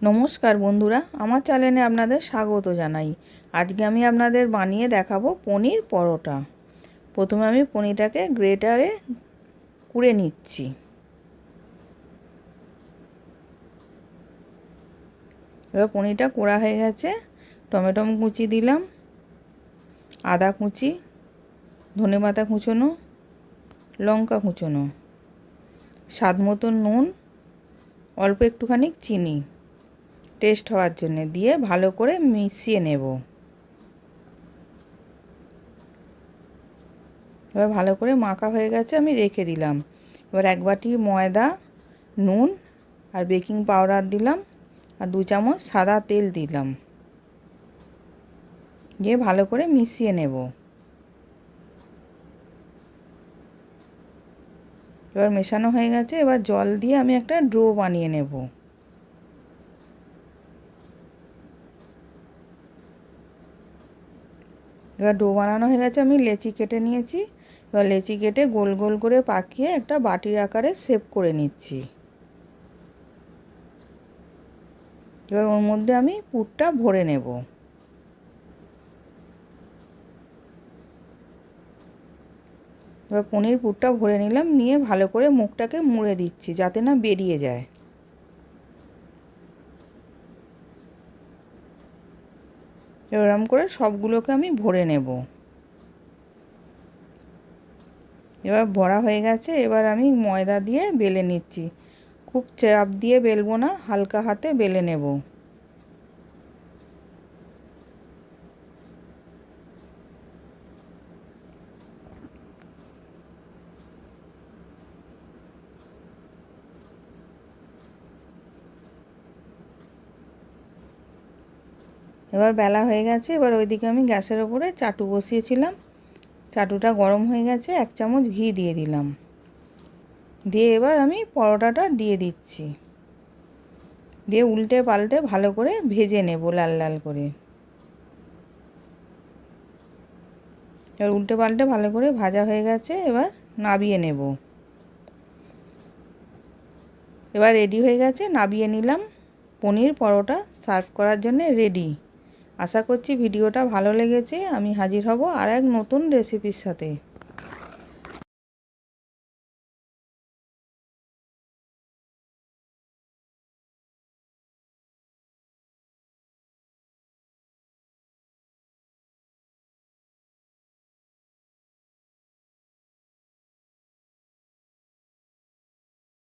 নমস্কার বন্ধুরা, আমার চ্যানেলে আপনাদের স্বাগত জানাই। আজকে আমি আপনাদের বানিয়ে দেখাবো পনির পরোটা। প্রথমে আমি পনিরটাকে গ্রেটারে কুড়ে নিচ্ছি। এবার পনিরটা কোড়া হয়ে গেছে। টমেটো কুচি দিলাম, আদা কুচি, ধনেপাতা কুচোনো, লঙ্কা কুচোনো, স্বাদ মতন নুন, অল্প একটুখানি চিনি টেস্ট হওয়ার জন্য দিয়ে ভালো করে মিশিয়ে নেব। এবার ভালো করে মাখা হয়ে গেছে, আমি রেখে দিলাম। এবার এক বাটি ময়দা, নুন আর বেকিং পাউডার দিলাম আর 2 চামচ সাদা তেল দিলাম, দিয়ে ভালো করে মিশিয়ে নেব। এবার মেশানো হয়ে গেছে। এবার জল দিয়ে আমি একটা ডো বানিয়ে নেব। এবার ডো বানানো হয়ে গেছে, আমি লেচি কেটে নিয়েছি। এবার লেচি কেটে গোল গোল করে পাকিয়ে একটা বাটির আকারে শেপ করে নিচ্ছি। এবার ওর মধ্যে আমি পুরটা ভরে নেব। এবার পনির পুরটা ভরে নিলাম, নিয়ে ভালো করে মুখটাকে মুড়ে দিচ্ছি যাতে না বেরিয়ে যায়। এরকম করে সবগুলোকে আমি ভরে নেব। এবার ভরা হয়ে গেছে। এবার আমি ময়দা দিয়ে বেলে নিচ্ছি। খুব চাপ দিয়ে বেলবো না, হালকা হাতে বেলে নেব। এবার বেলা হয়ে গেছে। এবার ওইদিকে আমি গ্যাসের ওপরে চাটু বসিয়েছিলাম। চাটুটা গরম হয়ে গেছে, 1 চামচ ঘি দিয়ে দিলাম। দিয়ে এবার আমি পরোটাটা দিয়ে দিচ্ছি, দিয়ে উল্টে পাল্টে ভালো করে ভেজে নেব লাল লাল করে। এবার উল্টে পাল্টে ভালো করে ভাজা হয়ে গেছে। এবার নাবিয়ে নেব। এবার রেডি হয়ে গেছে, নাবিয়ে নিলাম। পনির পরোটা সার্ভ করার জন্য রেডি। আশা করছি ভিডিওটা ভালো লেগেছে। আমি হাজির হব আর এক নতুন রেসিপির সাথে।